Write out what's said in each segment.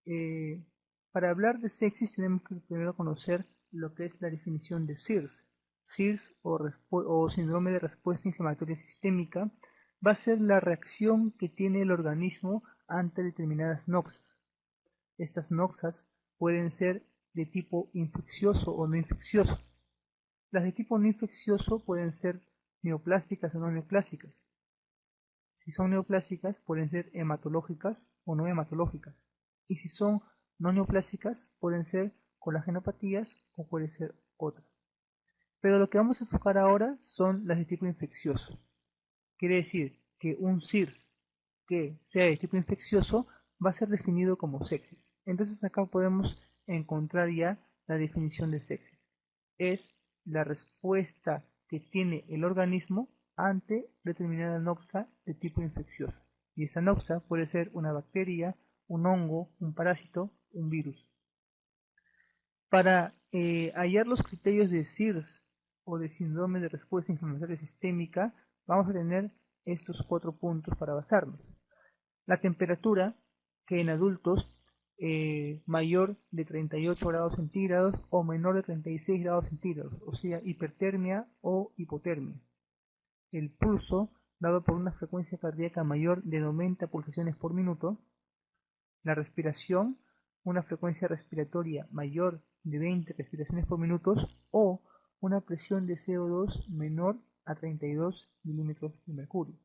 Eh, para hablar de sepsis tenemos que primero conocer lo que es la definición de SIRS. SIRS o síndrome de respuesta inflamatoria sistémica va a ser la reacción que tiene el organismo ante determinadas noxas. Estas noxas pueden ser de tipo infeccioso o no infeccioso. Las de tipo no infeccioso pueden ser neoplásticas o no neoplásticas. Si son neoplásicas, pueden ser hematológicas o no hematológicas. Y si son no neoplásicas, pueden ser colagenopatías o pueden ser otras. Pero lo que vamos a enfocar ahora son las de tipo infeccioso. Quiere decir que un SIRS que sea de tipo infeccioso va a ser definido como sepsis. Entonces acá podemos encontrar ya la definición de sepsis. Es la respuesta que tiene el organismo ante determinada noxa de tipo infeccioso. Y esa noxa puede ser una bacteria, un hongo, un parásito, un virus. Para hallar los criterios de SIRS o de síndrome de respuesta inflamatoria sistémica, vamos a tener estos 4 puntos para basarnos. La temperatura, que en adultos mayor de 38 grados centígrados o menor de 36 grados centígrados, o sea, hipertermia o hipotermia. El pulso, dado por una frecuencia cardíaca mayor de 90 pulsaciones por minuto. La respiración, una frecuencia respiratoria mayor de 20 respiraciones por minuto o una presión de CO2 menor a 32 milímetros de mercurio.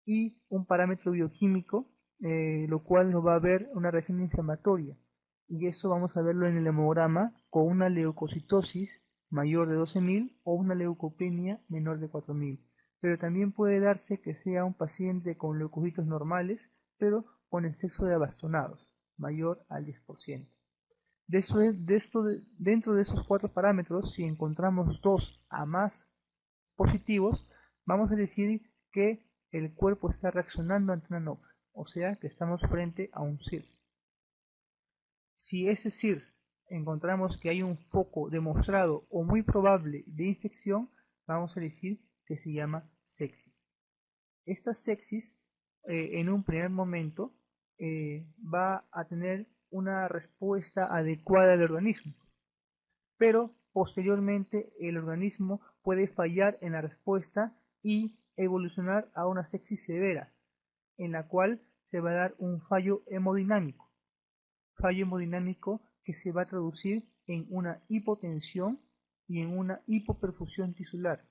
Y un parámetro bioquímico, lo cual nos va a ver una reacción inflamatoria. Y eso vamos a verlo en el hemograma con una leucocitosis mayor de 12.000 o una leucopenia menor de 4.000. Pero también puede darse que sea un paciente con leucocitos normales, pero con exceso de abastonados, mayor al 10%. Dentro de esos 4 parámetros, si encontramos 2 a más positivos, vamos a decir que el cuerpo está reaccionando ante una noxa, o sea que estamos frente a un SIRS. Si ese SIRS encontramos que hay un foco demostrado o muy probable de infección, vamos a decir que se llama sepsis. Esta sepsis, en un primer momento, va a tener una respuesta adecuada del organismo, pero posteriormente el organismo puede fallar en la respuesta y evolucionar a una sepsis severa, en la cual se va a dar un fallo hemodinámico que se va a traducir en una hipotensión y en una hipoperfusión tisular.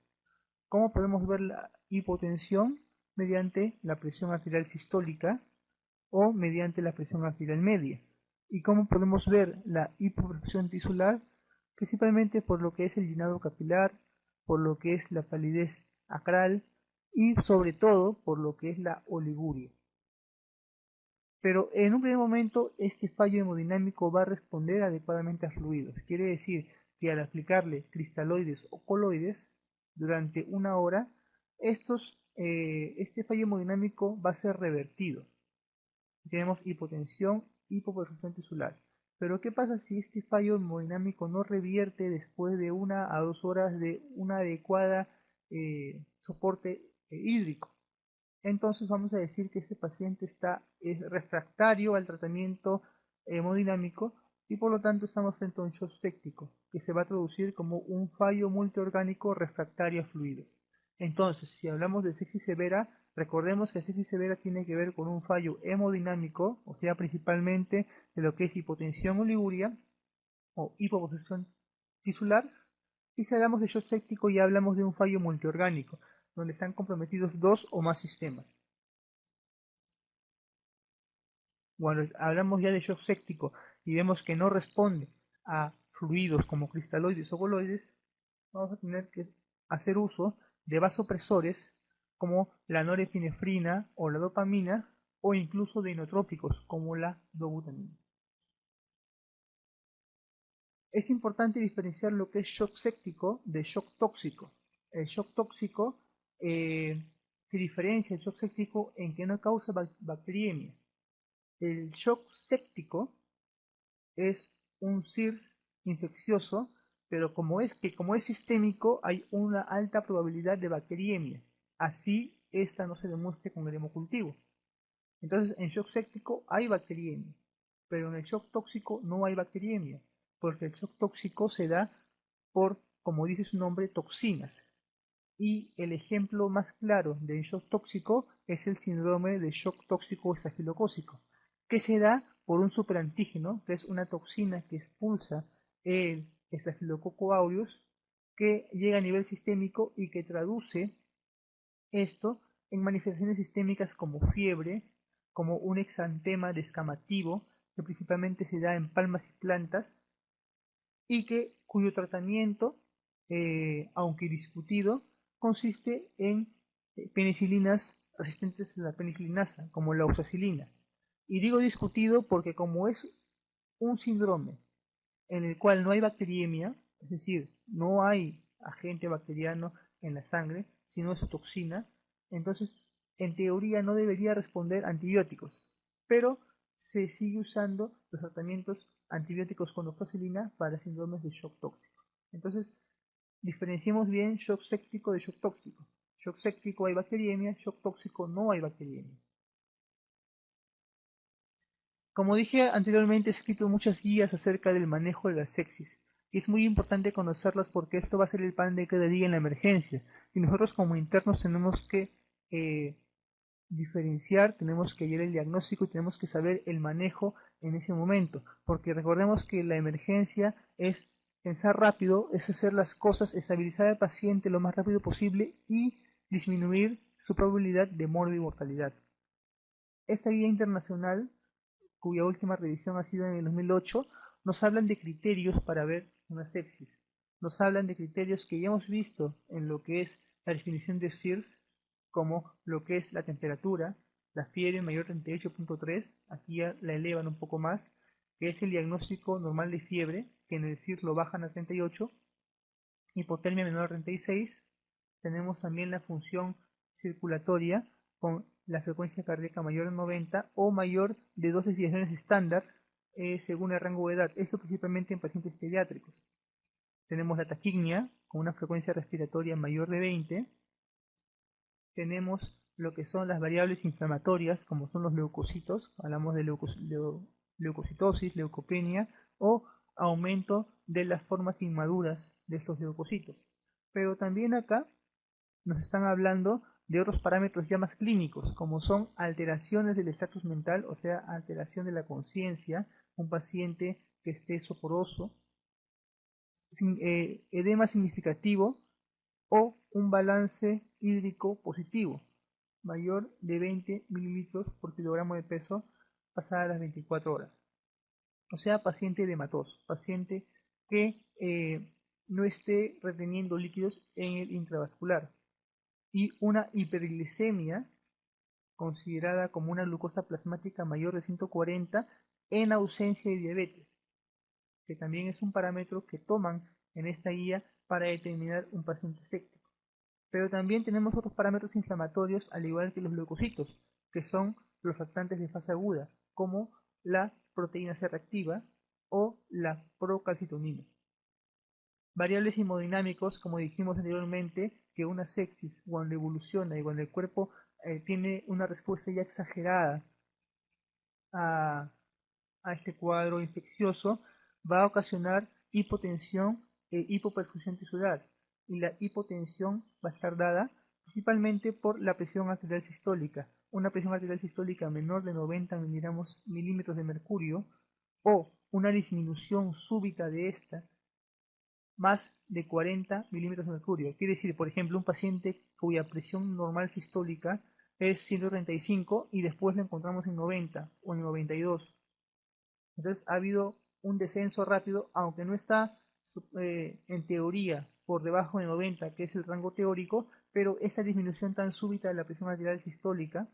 ¿Cómo podemos ver la hipotensión? Mediante la presión arterial sistólica o mediante la presión arterial media. ¿Y cómo podemos ver la hipoperfusión tisular? Principalmente por lo que es el llenado capilar, por lo que es la palidez acral y sobre todo por lo que es la oliguria. Pero en un primer momento este fallo hemodinámico va a responder adecuadamente a fluidos. Quiere decir que al aplicarle cristaloides o coloides durante una hora, este fallo hemodinámico va a ser revertido. Tenemos hipotensión, hipoperfusión tisular. Pero ¿qué pasa si este fallo hemodinámico no revierte después de 1 a 2 horas de una adecuada soporte hídrico? Entonces vamos a decir que este paciente es refractario al tratamiento hemodinámico y por lo tanto estamos frente a un shock séptico que se va a traducir como un fallo multiorgánico refractario a fluidos. Entonces, si hablamos de sepsis severa, recordemos que sepsis severa tiene que ver con un fallo hemodinámico, o sea, principalmente de lo que es hipotensión oliguria o hipoposición tisular. Y si hablamos de shock séptico, ya hablamos de un fallo multiorgánico, donde están comprometidos 2 o más sistemas. Cuando hablamos ya de shock séptico y vemos que no responde a fluidos como cristaloides o coloides, vamos a tener que hacer uso de vasopresores como la norepinefrina o la dopamina o incluso de inotrópicos como la dobutamina. Es importante diferenciar lo que es shock séptico de shock tóxico. El shock tóxico se diferencia del shock séptico en que no causa bacteriemia. El shock séptico es un SIRS infeccioso, pero como es sistémico hay una alta probabilidad de bacteriemia. Así esta no se demuestre con el hemocultivo. Entonces en shock séptico hay bacteriemia, pero en el shock tóxico no hay bacteriemia, porque el shock tóxico se da por, como dice su nombre, toxinas. Y el ejemplo más claro de shock tóxico es el síndrome de shock tóxico estafilocócico, que se da por un superantígeno, que es una toxina que expulsa el Staphylococcus aureus, que llega a nivel sistémico y que traduce esto en manifestaciones sistémicas como fiebre, como un exantema descamativo, que principalmente se da en palmas y plantas, y cuyo tratamiento, aunque discutido, consiste en penicilinas resistentes a la penicilinasa, como la oxacilina. Y digo discutido porque como es un síndrome en el cual no hay bacteriemia, es decir, no hay agente bacteriano en la sangre, sino es su toxina, entonces en teoría no debería responder antibióticos, pero se sigue usando los tratamientos antibióticos con oxacilina para síndromes de shock tóxico. Entonces, diferenciemos bien shock séptico de shock tóxico. Shock séptico hay bacteriemia, shock tóxico no hay bacteriemia. Como dije anteriormente, he escrito muchas guías acerca del manejo de la sepsis, y es muy importante conocerlas porque esto va a ser el pan de cada día en la emergencia, y nosotros como internos tenemos que eh, diferenciar, tenemos que hallar el diagnóstico y tenemos que saber el manejo en ese momento, porque recordemos que la emergencia es pensar rápido, es hacer las cosas, estabilizar al paciente lo más rápido posible y disminuir su probabilidad de muerte y mortalidad. Esta guía internacional, cuya última revisión ha sido en el 2008, nos hablan de criterios para ver una sepsis. Nos hablan de criterios que ya hemos visto en lo que es la definición de SIRS, como lo que es la temperatura, la fiebre mayor 38.3, aquí ya la elevan un poco más, que es el diagnóstico normal de fiebre, que en el SIRS lo bajan a 38, hipotermia menor a 36, tenemos también la función circulatoria con la frecuencia cardíaca mayor a 90 o mayor de 2 desviaciones estándar según el rango de edad, esto principalmente en pacientes pediátricos. Tenemos la taquignia con una frecuencia respiratoria mayor de 20, tenemos lo que son las variables inflamatorias como son los leucocitos, hablamos de leucocitosis, leucopenia o aumento de las formas inmaduras de estos leucocitos. Pero también acá nos están hablando de otros parámetros ya más clínicos, como son alteraciones del estatus mental, o sea, alteración de la conciencia, un paciente que esté soporoso, edema significativo o un balance hídrico positivo, mayor de 20 mililitros por kilogramo de peso pasadas las 24 horas. O sea, paciente edematoso, paciente que no esté reteniendo líquidos en el intravascular, y una hiperglicemia considerada como una glucosa plasmática mayor de 140 en ausencia de diabetes, que también es un parámetro que toman en esta guía para determinar un paciente séptico. Pero también tenemos otros parámetros inflamatorios al igual que los leucocitos, que son los factores de fase aguda, como la proteína C reactiva o la procalcitonina. Variables hemodinámicos, como dijimos anteriormente, que una sepsis cuando evoluciona y cuando el cuerpo tiene una respuesta ya exagerada a, a este cuadro infeccioso, va a ocasionar hipotensión e hipoperfusión tisular. Y la hipotensión va a estar dada principalmente por la presión arterial sistólica. Una presión arterial sistólica menor de 90 milímetros de mercurio o una disminución súbita de esta más de 40 milímetros de mercurio. Quiere decir, por ejemplo, un paciente cuya presión normal sistólica es 135 y después lo encontramos en 90 o en 92. Entonces ha habido un descenso rápido, aunque no está en teoría por debajo de 90, que es el rango teórico, pero esta disminución tan súbita de la presión arterial sistólica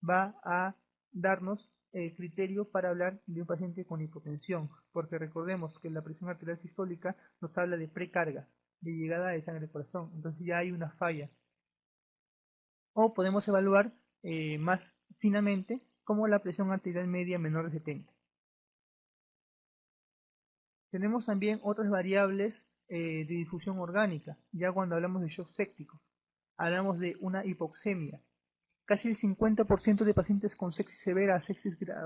va a darnos el criterio para hablar de un paciente con hipotensión, porque recordemos que la presión arterial sistólica nos habla de precarga, de llegada de sangre al corazón, entonces ya hay una falla. O podemos evaluar más finamente como la presión arterial media menor de 70. Tenemos también otras variables de difusión orgánica, ya cuando hablamos de shock séptico. Hablamos de una hipoxemia. Casi el 50% de pacientes con sepsis severa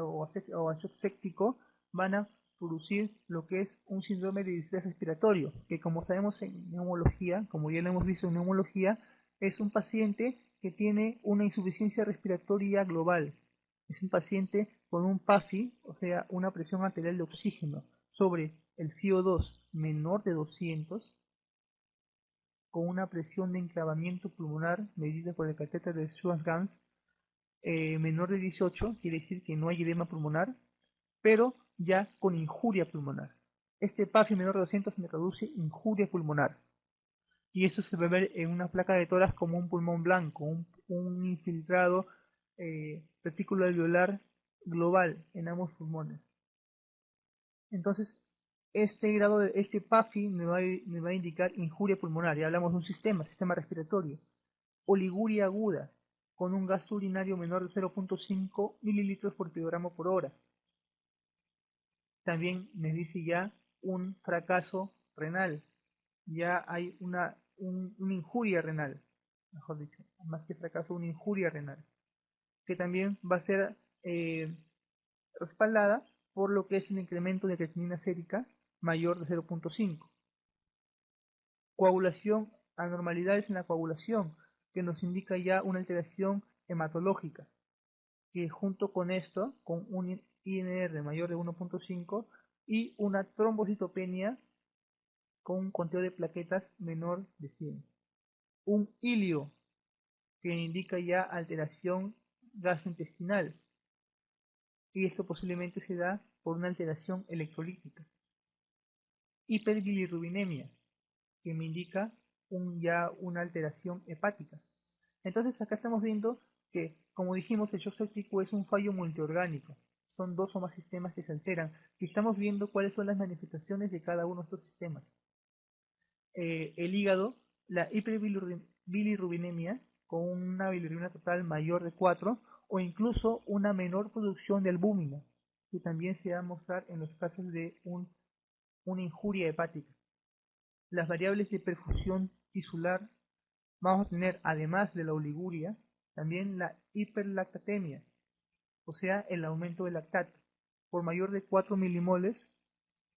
o a shock séptico van a producir lo que es un síndrome de distrés respiratorio, que como sabemos en neumología, como ya lo hemos visto en neumología, es un paciente que tiene una insuficiencia respiratoria global. Es un paciente con un PAFI, o sea, una presión arterial de oxígeno, sobre el FiO2 menor de 200, con una presión de enclavamiento pulmonar medida por el catéter de Schwann-Ganz menor de 18, quiere decir que no hay edema pulmonar, pero ya con injuria pulmonar. Este PAFI menor de 200 me produce injuria pulmonar. Y eso se va a ver en una placa de tórax como un pulmón blanco, un infiltrado retículo alveolar global en ambos pulmones. Entonces, este PAFI me va a indicar injuria pulmonar. Ya hablamos de un sistema respiratorio. Oliguria aguda, con un gasto urinario menor de 0.5 mililitros por kilogramo por hora. También me dice ya un fracaso renal. Ya hay una injuria renal, mejor dicho, más que fracaso, una injuria renal, que también va a ser respaldada por lo que es el incremento de creatinina sérica mayor de 0.5. Coagulación, anormalidades en la coagulación, que nos indica ya una alteración hematológica, que junto con esto, con un INR mayor de 1.5 y una trombocitopenia con un conteo de plaquetas menor de 100. Un ilio, que indica ya alteración gastrointestinal, y esto posiblemente se da por una alteración electrolítica. Hiperbilirrubinemia, que me indica ya una alteración hepática. Entonces acá estamos viendo que, como dijimos, el shock séptico es un fallo multiorgánico. Son dos o más sistemas que se alteran y estamos viendo cuáles son las manifestaciones de cada uno de estos sistemas. El hígado, la hiperbilirrubinemia, con una bilirrubina total mayor de 4 o incluso una menor producción de albúmina, que también se va a mostrar en los casos de una injuria hepática. Las variables de perfusión tisular, vamos a tener, además de la oliguria, también la hiperlactatemia, o sea, el aumento del lactato, por mayor de 4 milimoles,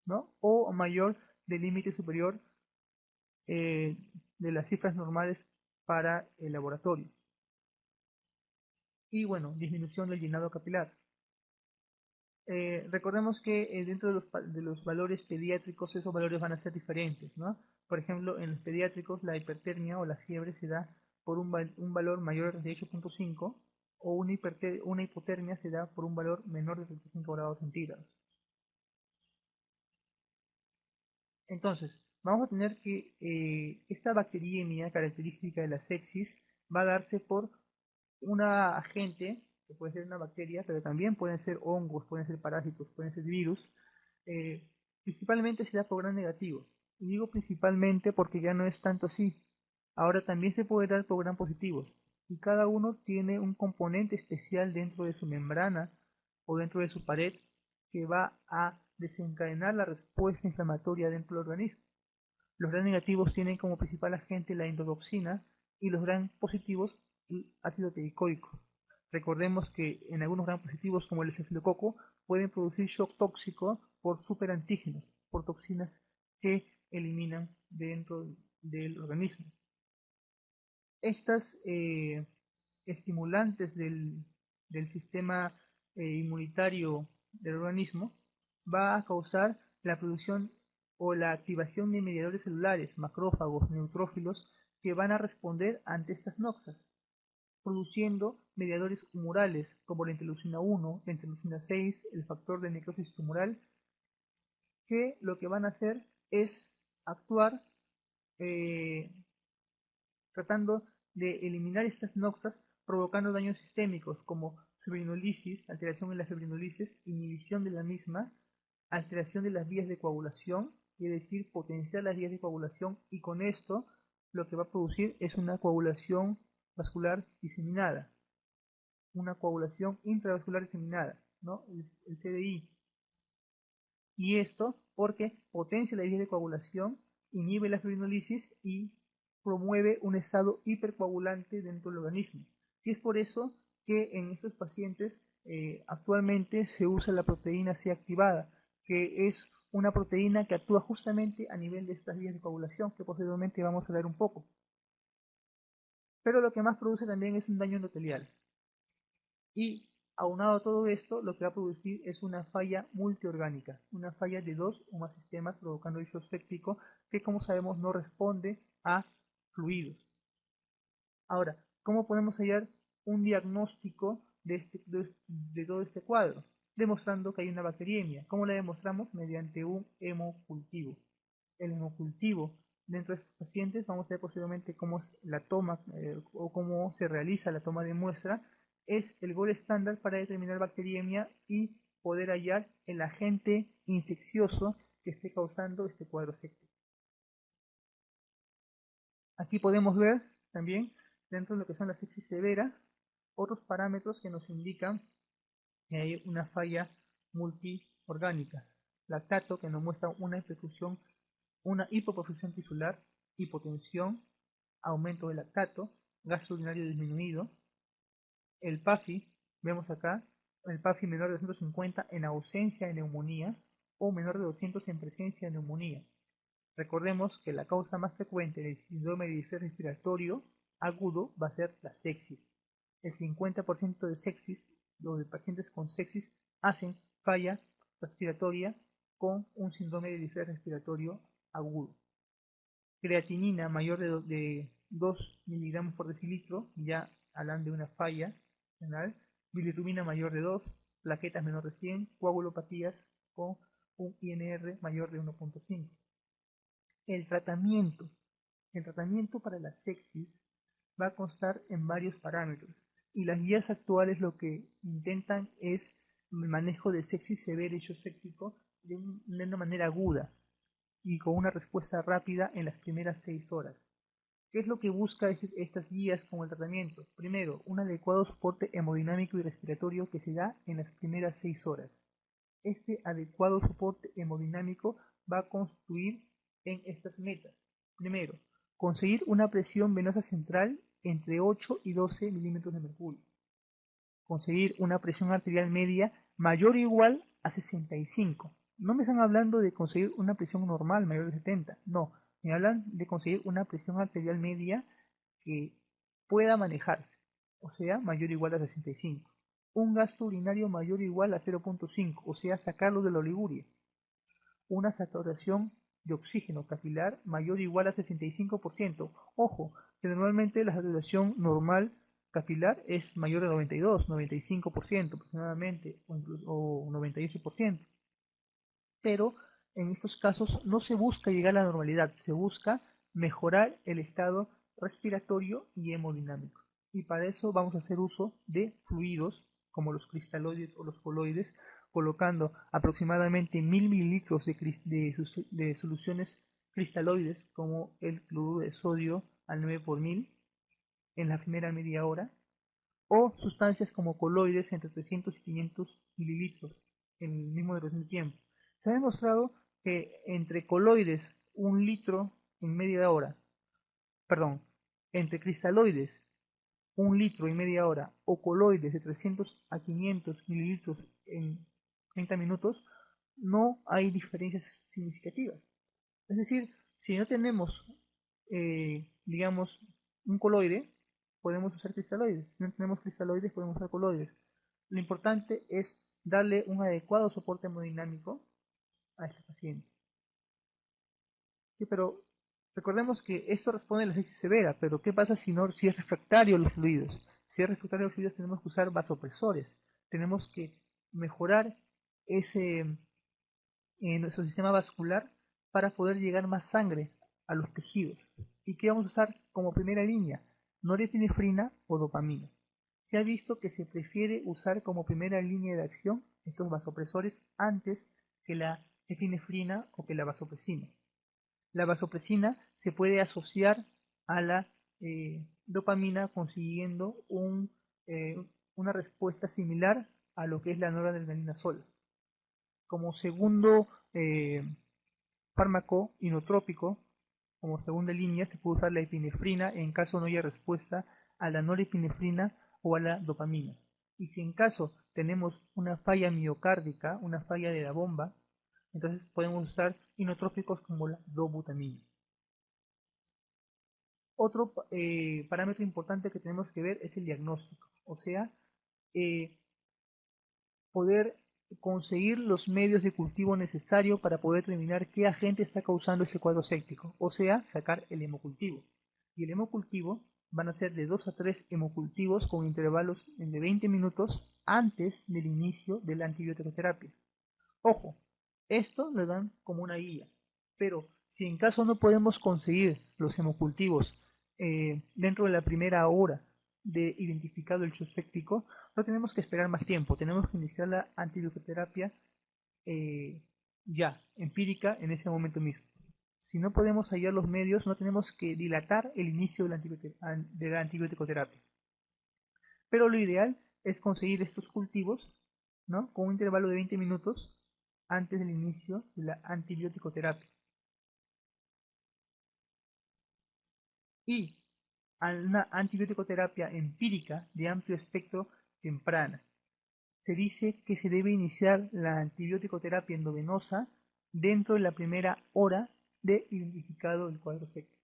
¿no? O mayor del límite superior de las cifras normales para el laboratorio. Y bueno, disminución del llenado capilar. Recordemos que dentro de los valores pediátricos esos valores van a ser diferentes, ¿no? Por ejemplo, en los pediátricos la hipertermia o la fiebre se da por un valor mayor de 8.5 o una hipotermia se da por un valor menor de 35 grados centígrados. Entonces, vamos a tener que esta bacteriemia característica de la sepsis va a darse por una agente, que puede ser una bacteria, pero también pueden ser hongos, pueden ser parásitos, pueden ser virus, eh, principalmente se da por gram negativo. Y digo principalmente porque ya no es tanto así. Ahora también se puede dar por gram positivos. Y cada uno tiene un componente especial dentro de su membrana o dentro de su pared que va a desencadenar la respuesta inflamatoria dentro del organismo. Los gram negativos tienen como principal agente la endotoxina y los gram positivos el ácido teicoico. Recordemos que en algunos gram positivos, como el estafilococo, pueden producir shock tóxico por superantígenos, por toxinas que eliminan dentro del organismo. Estas estimulantes del sistema inmunitario del organismo va a causar la producción o la activación de mediadores celulares, macrófagos, neutrófilos, que van a responder ante estas noxas, produciendo mediadores humorales como la interleucina 1, la interleucina 6, el factor de necrosis tumoral, que lo que van a hacer es actuar eh, tratando de eliminar estas noxas, provocando daños sistémicos como fibrinolisis, alteración en la fibrinolisis, inhibición de la misma, alteración de las vías de coagulación, es decir, potenciar las vías de coagulación, y con esto lo que va a producir es una coagulación vascular diseminada, una coagulación intravascular diseminada, ¿no? el CDI. Y esto porque potencia la vía de coagulación, inhibe la fibrinolisis y promueve un estado hipercoagulante dentro del organismo. Y es por eso que en estos pacientes actualmente se usa la proteína C activada, que es una proteína que actúa justamente a nivel de estas vías de coagulación, que posteriormente vamos a ver un poco. Pero lo que más produce también es un daño endotelial. Y aunado a todo esto, lo que va a producir es una falla multiorgánica, una falla de 2 o más sistemas provocando el shock séptico que, como sabemos, no responde a fluidos. Ahora, ¿cómo podemos hallar un diagnóstico de todo este cuadro? Demostrando que hay una bacteriemia. ¿Cómo la demostramos? Mediante un hemocultivo. El hemocultivo dentro de estos pacientes, vamos a ver posteriormente cómo es la toma o cómo se realiza la toma de muestra, es el gold estándar para determinar bacteriemia y poder hallar el agente infeccioso que esté causando este cuadro séptico. Aquí podemos ver también, dentro de lo que son la sepsis severa, otros parámetros que nos indican que hay una falla multiorgánica. Lactato, que nos muestra una hipoperfusión tisular, hipotensión, aumento del lactato, gasto urinario disminuido. El PAFI, vemos acá, el PAFI menor de 250 en ausencia de neumonía o menor de 200 en presencia de neumonía. Recordemos que la causa más frecuente del síndrome de distrés respiratorio agudo va a ser la sepsis. El 50% de sepsis, los de pacientes con sepsis, hacen falla respiratoria con un síndrome de distrés respiratorio agudo. Creatinina mayor de 2 miligramos por decilitro, ya hablan de una falla renal. Bilirrubina mayor de 2, plaquetas menor de 100, coagulopatías con un INR mayor de 1.5. El tratamiento. El tratamiento para la sepsis va a constar en varios parámetros y las guías actuales lo que intentan es el manejo de sepsis severa y shock séptico de una manera aguda y con una respuesta rápida en las primeras 6 horas. ¿Qué es lo que busca estas guías con el tratamiento? Primero, un adecuado soporte hemodinámico y respiratorio que se da en las primeras 6 horas. Este adecuado soporte hemodinámico va a constituir en estas metas. Primero, conseguir una presión venosa central entre 8 y 12 milímetros de mercurio. Conseguir una presión arterial media mayor o igual a 65. No me están hablando de conseguir una presión normal mayor de 70, no, me hablan de conseguir una presión arterial media que pueda manejarse, o sea, mayor o igual a 65. Un gasto urinario mayor o igual a 0.5, o sea, sacarlo de la oliguria. Una saturación de oxígeno capilar mayor o igual a 65%. Ojo, que normalmente la saturación normal capilar es mayor de 92, 95% aproximadamente, o 98%. Pero en estos casos no se busca llegar a la normalidad, se busca mejorar el estado respiratorio y hemodinámico. Y para eso vamos a hacer uso de fluidos como los cristaloides o los coloides, colocando aproximadamente 1000 mililitros de soluciones cristaloides como el cloruro de sodio al 9 por 1000 en la primera media hora, o sustancias como coloides entre 300 y 500 mililitros en el mismo duración de tiempo. Se ha demostrado que entre coloides 1 litro en media hora, perdón, entre cristaloides 1 litro en media hora o coloides de 300 a 500 mililitros en 30 minutos, no hay diferencias significativas. Es decir, si no tenemos, digamos, un coloide, podemos usar cristaloides. Si no tenemos cristaloides, podemos usar coloides. Lo importante es darle un adecuado soporte hemodinámico a este paciente. Sí, pero recordemos que esto responde a la sepsis severa, pero ¿qué pasa si es refractario a los fluidos? Si es refractario a los fluidos, tenemos que usar vasopresores. Tenemos que mejorar nuestro sistema vascular para poder llegar más sangre a los tejidos. ¿Y qué vamos a usar como primera línea? Norepinefrina o dopamina. Se ha visto que se prefiere usar como primera línea de acción estos vasopresores antes que la epinefrina o que la vasopresina. La vasopresina se puede asociar a la dopamina consiguiendo una respuesta similar a lo que es la noradrenalina sola. Como segundo fármaco inotrópico, como segunda línea, se puede usar la epinefrina en caso no haya respuesta a la norepinefrina o a la dopamina. Y si en caso tenemos una falla miocárdica, una falla de la bomba, entonces podemos usar inotrópicos como la dobutamina. Otro parámetro importante que tenemos que ver es el diagnóstico, o sea, eh, poder conseguir los medios de cultivo necesarios para poder determinar qué agente está causando ese cuadro séptico, o sea, sacar el hemocultivo. Y el hemocultivo van a ser de 2 a 3 hemocultivos con intervalos de 20 minutos antes del inicio de la antibiótico-terapia. Ojo, esto lo dan como una guía, pero si en caso no podemos conseguir los hemocultivos dentro de la primera hora de identificado el suspéctico, no tenemos que esperar más tiempo, tenemos que iniciar la antibiótico-terapia ya, empírica, en ese momento mismo. Si no podemos hallar los medios, no tenemos que dilatar el inicio de la antibiótico-terapia. Pero lo ideal es conseguir estos cultivos, ¿no?, con un intervalo de 20 minutos antes del inicio de la antibiótico-terapia. Y a una antibiótico-terapia empírica de amplio espectro temprana. Se dice que se debe iniciar la antibiótico-terapia endovenosa dentro de la primera hora de identificado el cuadro séptico.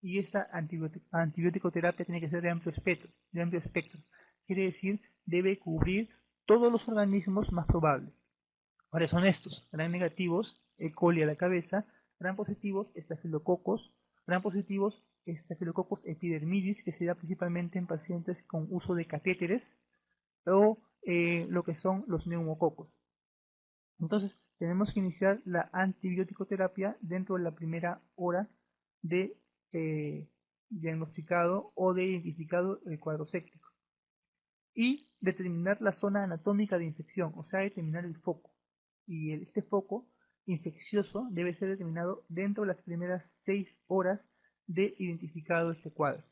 Y esta antibiótico-terapia tiene que ser de amplio espectro. Quiere decir, debe cubrir todos los organismos más probables. ¿Cuáles son estos? Gram negativos, E. coli a la cabeza; gram positivos, estafilococos; gram positivos, estafilococos epidermidis, que se da principalmente en pacientes con uso de catéteres, o lo que son los neumococos. Entonces, tenemos que iniciar la antibiótico-terapia dentro de la primera hora de diagnosticado o de identificado el cuadro séptico. Y determinar la zona anatómica de infección, o sea, determinar el foco. Y este foco infeccioso debe ser determinado dentro de las primeras 6 horas de identificado este cuadro.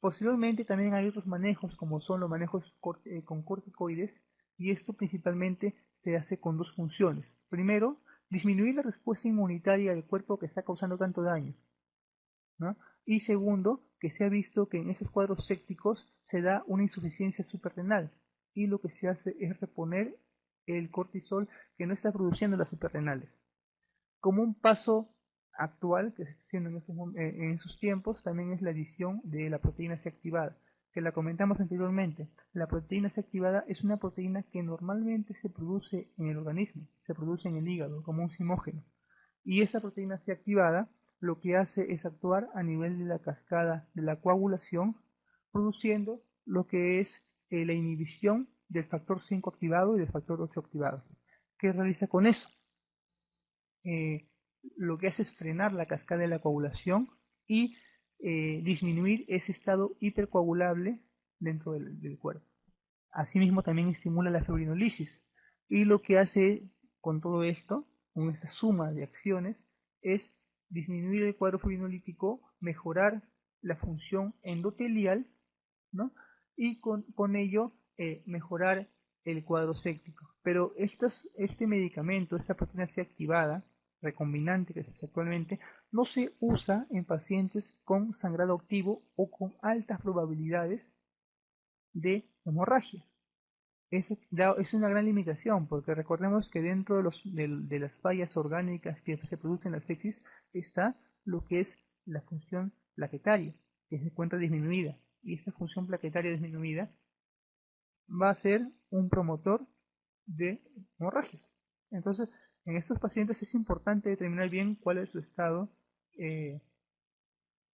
Posteriormente también hay otros manejos, como son los manejos con corticoides, y esto principalmente se hace con dos funciones. Primero, disminuir la respuesta inmunitaria del cuerpo que está causando tanto daño, ¿no? Y segundo, que se ha visto que en esos cuadros sépticos se da una insuficiencia suprarrenal, y lo que se hace es reponer el cortisol que no está produciendo las suprarrenales. Como un paso actual que se está haciendo en esos tiempos también es la adición de la proteína C activada, que la comentamos anteriormente. La proteína C activada es una proteína que normalmente se produce en el organismo, se produce en el hígado como un zimógeno. Y esa proteína C activada lo que hace es actuar a nivel de la cascada de la coagulación, produciendo lo que es la inhibición del factor 5 activado y del factor 8 activado. ¿Qué realiza con eso? Lo que hace es frenar la cascada de la coagulación y disminuir ese estado hipercoagulable dentro del cuerpo. Asimismo, también estimula la fibrinolisis, y lo que hace con todo esto, con esta suma de acciones, es disminuir el cuadro fibrinolítico, mejorar la función endotelial, ¿no?, y con ello mejorar el cuadro séptico. Pero este medicamento, esta proteína C activada, recombinante que se usa actualmente, no se usa en pacientes con sangrado activo o con altas probabilidades de hemorragia. Eso es una gran limitación, porque recordemos que dentro de las fallas orgánicas que se producen en la sepsis está lo que es la función plaquetaria, que se encuentra disminuida. Y esta función plaquetaria disminuida va a ser un promotor de hemorragias. Entonces, en estos pacientes es importante determinar bien cuál es su estado eh,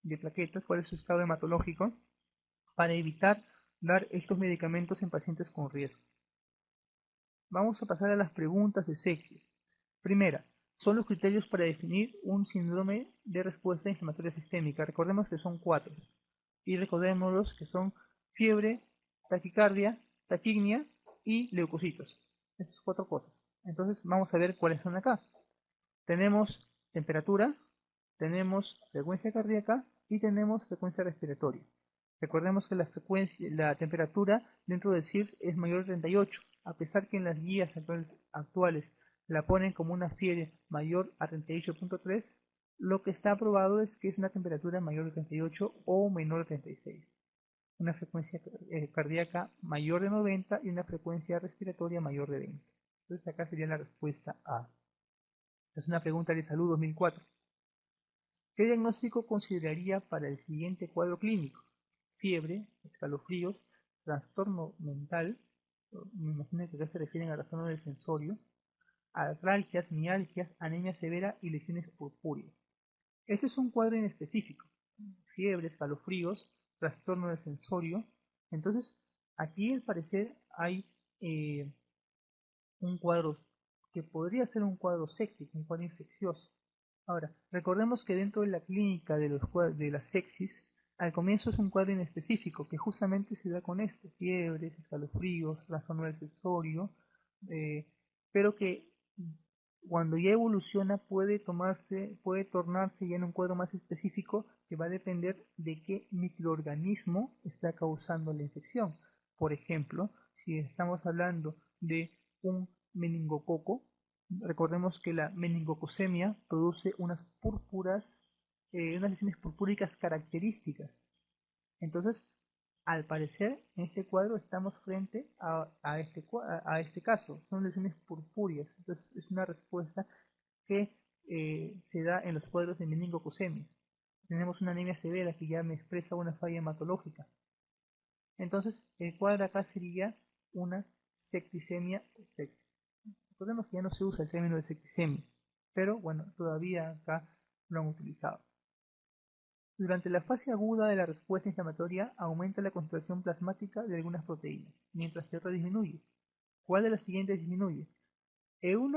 de plaquetas, cuál es su estado hematológico, para evitar dar estos medicamentos en pacientes con riesgo. Vamos a pasar a las preguntas de sepsis. Primera, son los criterios para definir un síndrome de respuesta inflamatoria sistémica. Recordemos que son 4. Y recordémoslos que son fiebre, taquicardia, taquignia y leucocitos. Esas 4 cosas. Entonces vamos a ver cuáles son acá. Tenemos temperatura, tenemos frecuencia cardíaca y tenemos frecuencia respiratoria. Recordemos que la temperatura dentro del CIRS es mayor de 38, a pesar que en las guías actuales la ponen como una fiebre mayor a 38.3, lo que está aprobado es que es una temperatura mayor de 38 o menor de 36. una frecuencia cardíaca mayor de 90 y una frecuencia respiratoria mayor de 20. Entonces acá sería la respuesta A. Es una pregunta de salud 2004. ¿Qué diagnóstico consideraría para el siguiente cuadro clínico? Fiebre, escalofríos, trastorno mental, me imagino que acá se refieren a trastorno del sensorio, artralgias, mialgias, anemia severa y lesiones purpúreas. Este es un cuadro en específico. Fiebre, escalofríos, trastorno del sensorio. Entonces, aquí al parecer hay un cuadro que podría ser un cuadro séptico, un cuadro infeccioso. Ahora, recordemos que dentro de la clínica de la sepsis, al comienzo es un cuadro inespecífico que justamente se da con esto, fiebres, escalofríos, trastorno del sensorio, eh, pero que cuando ya evoluciona puede tornarse ya en un cuadro más específico que va a depender de qué microorganismo está causando la infección. Por ejemplo, si estamos hablando de un meningococo, recordemos que la meningococcemia produce unas púrpuras, unas lesiones purpúricas características. Entonces, al parecer, en este cuadro estamos frente a este caso. Son lesiones purpúreas. Entonces, es una respuesta que se da en los cuadros de meningococcemia. Tenemos una anemia severa que ya me expresa una falla hematológica. Entonces, el cuadro acá sería una septicemia o sepsis. Recordemos que ya no se usa el término de septicemia, pero bueno, todavía acá lo han utilizado. Durante la fase aguda de la respuesta inflamatoria aumenta la concentración plasmática de algunas proteínas, mientras que otra disminuye. ¿Cuál de las siguientes disminuye? Un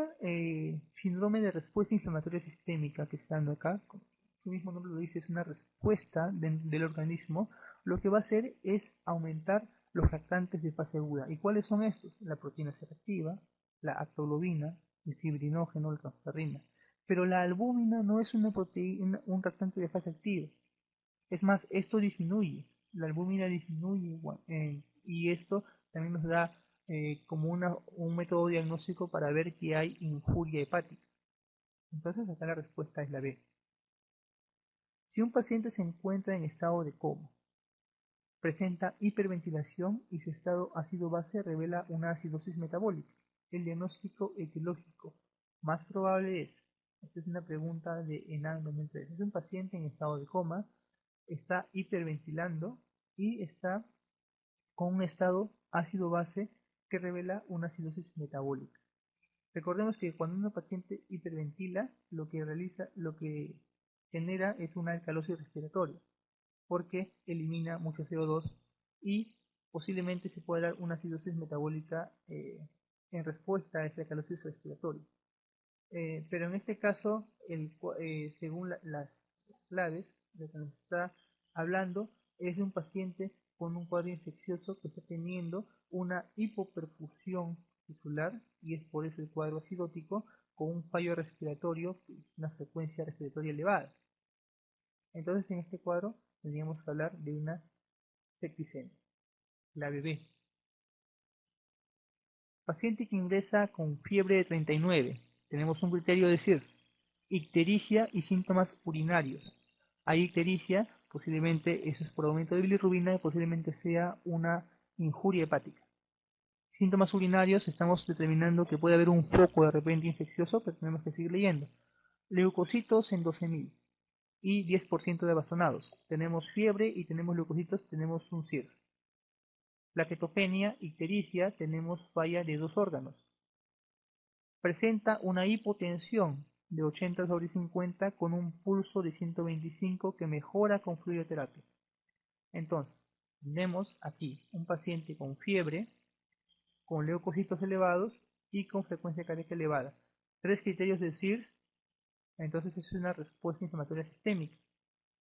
síndrome de respuesta inflamatoria sistémica que está dando acá, como su mismo nombre lo dice, es una respuesta del organismo, lo que va a hacer es aumentar los reactantes de fase aguda. ¿Y cuáles son estos? La proteína C reactiva, la actoglobina, el fibrinógeno, la transferrina. Pero la albúmina no es una proteína, un reactante de fase activa. Es más, esto disminuye, la albúmina disminuye y esto también nos da como un método diagnóstico para ver que hay injuria hepática. Entonces acá la respuesta es la B. Si un paciente se encuentra en estado de coma, presenta hiperventilación y su estado ácido-base revela una acidosis metabólica, el diagnóstico etiológico más probable es, esta es una pregunta de ENAN 2003, es un paciente en estado de coma, está hiperventilando y está con un estado ácido-base que revela una acidosis metabólica. Recordemos que cuando un paciente hiperventila, lo que genera es una alcalosis respiratoria, porque elimina mucho CO2 y posiblemente se pueda dar una acidosis metabólica en respuesta a esa alcalosis respiratoria. Pero en este caso, según las claves de lo que nos está hablando, es de un paciente con un cuadro infeccioso que está teniendo una hipoperfusión tisular y es por eso el cuadro acidótico con un fallo respiratorio, una frecuencia respiratoria elevada. Entonces en este cuadro tendríamos que hablar de una septicemia. Clave B. Paciente que ingresa con fiebre de 39. Tenemos un criterio de decir ictericia y síntomas urinarios. Hay ictericia, posiblemente eso es por aumento de bilirrubina y posiblemente sea una injuria hepática. Síntomas urinarios, estamos determinando que puede haber un foco de repente infeccioso, pero tenemos que seguir leyendo. Leucocitos en 12.000 y 10% de bastonados. Tenemos fiebre y tenemos leucocitos, tenemos un CIRS. Plaquetopenia, ictericia, tenemos falla de dos órganos. Presenta una hipotensión de 80/50 con un pulso de 125 que mejora con fluidoterapia. Entonces, tenemos aquí un paciente con fiebre, con leucocitos elevados y con frecuencia cardíaca elevada. Tres criterios de CIRS, entonces es una respuesta inflamatoria sistémica,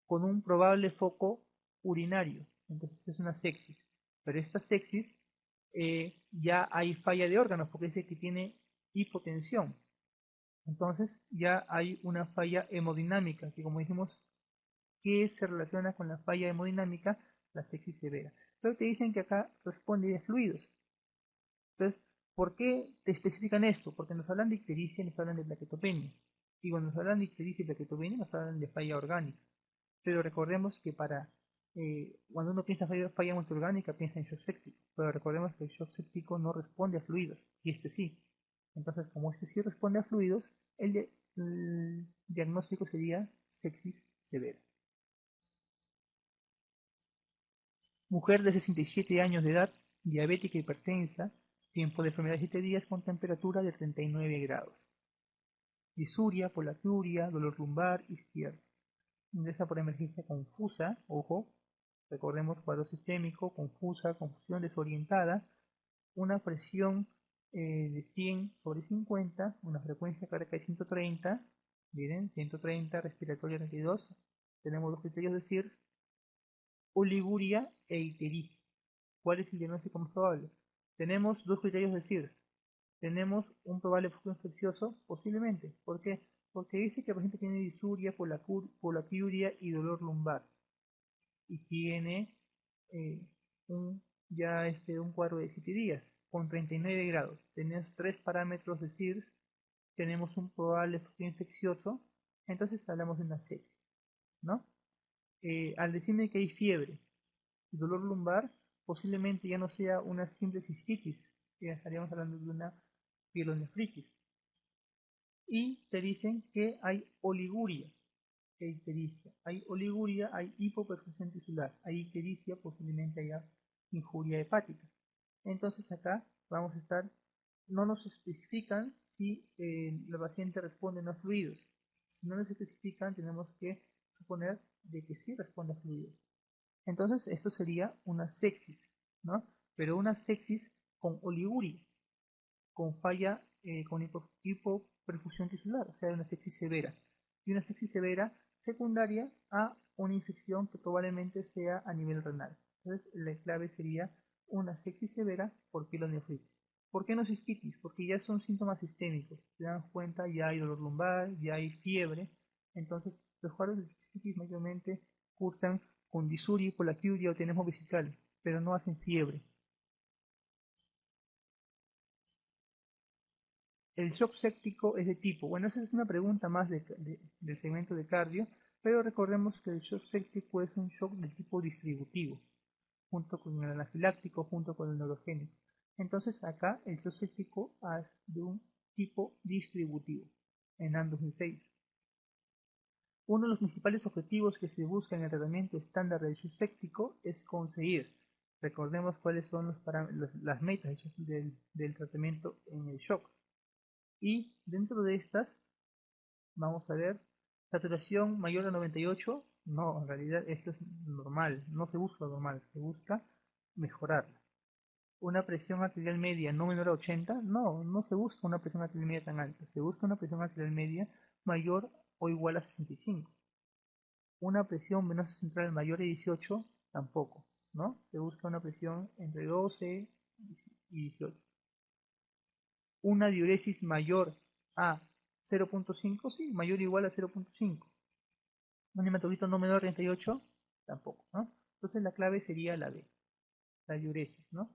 con un probable foco urinario, entonces es una sepsis. Pero esta sepsis ya hay falla de órganos porque dice que tiene hipotensión. Entonces ya hay una falla hemodinámica, que como dijimos, ¿qué se relaciona con la falla hemodinámica? La sepsis severa. Pero te dicen que acá responde de fluidos. Entonces, ¿por qué te especifican esto? Porque nos hablan de ictericia y nos hablan de plaquetopenia. Y cuando nos hablan de ictericia y plaquetopenia nos hablan de falla orgánica. Pero recordemos que para Cuando uno piensa en falla multiorgánica, piensa en shock séptico, pero recordemos que el shock séptico no responde a fluidos, y este sí. Entonces, como este sí responde a fluidos, el diagnóstico sería sepsis severa. Mujer de 67 años de edad, diabética hipertensa, tiempo de enfermedad de 7 días con temperatura de 39 grados. Disuria, polaquiuria, dolor lumbar izquierdo. Ingresa por emergencia confusa, ojo, recordemos cuadro sistémico, confusa, confusión desorientada, una presión de 100/50, una frecuencia cardíaca de 130, miren, 130, respiratoria 32, tenemos dos criterios de CIRS, oliguria e ictericia. ¿Cuál es el diagnóstico más probable? Tenemos dos criterios de CIRS. Tenemos un probable foco infeccioso, posiblemente. ¿Por qué? Porque dice que el paciente tiene disuria, polaquiuria y dolor lumbar. Y tiene eh, un cuadro de 7 días, con 39 grados. Tenemos tres parámetros de CIRS, tenemos un probable foco infeccioso, entonces hablamos de una sepsis, ¿no? Al decirme que hay fiebre y dolor lumbar, posiblemente ya no sea una simple cistitis, ya estaríamos hablando de una pielonefritis. Y te dicen que hay oliguria, que hay ictericia. Hay oliguria, hay hipoperfusión tisular, hay ictericia, posiblemente haya injuria hepática. Entonces acá vamos a estar, no nos especifican si la paciente responde o no a fluidos. Si no nos especifican, tenemos que suponer de que sí responde a fluidos. Entonces esto sería una sepsis, ¿no? Pero una sepsis con oliguria, con falla, con hipoperfusión tisular, o sea, una sepsis severa. Y una sepsis severa secundaria a una infección que probablemente sea a nivel renal. Entonces, la clave sería una sepsis severa por pielonefritis. ¿Por qué no cistitis? Porque ya son síntomas sistémicos. Se dan cuenta, ya hay dolor lumbar, ya hay fiebre. Entonces, los cuadros de cistitis mayormente cursan con disuria, polaquiuria o tenesmo vesical, pero no hacen fiebre. El shock séptico es de tipo, bueno, esa es una pregunta más del segmento de cardio, pero recordemos que el shock séptico es un shock de tipo distributivo, junto con el anafiláctico, junto con el neurogénico. Entonces acá el shock séptico es de un tipo distributivo, en ambos 2006. Uno de los principales objetivos que se busca en el tratamiento estándar del shock séptico es conseguir, recordemos cuáles son las metas del tratamiento en el shock. Y dentro de estas, vamos a ver, saturación mayor a 98, no, en realidad esto es normal, no se busca normal, se busca mejorarla. Una presión arterial media no menor a 80, no se busca una presión arterial media tan alta, se busca una presión arterial media mayor o igual a 65. Una presión venosa central mayor a 18, tampoco, ¿no? Se busca una presión entre 12 y 18. Una diuresis mayor a 0.5, sí, mayor o igual a 0.5. Un hematocrito no menor a 38, tampoco, ¿no? Entonces la clave sería la B, la diuresis, ¿no?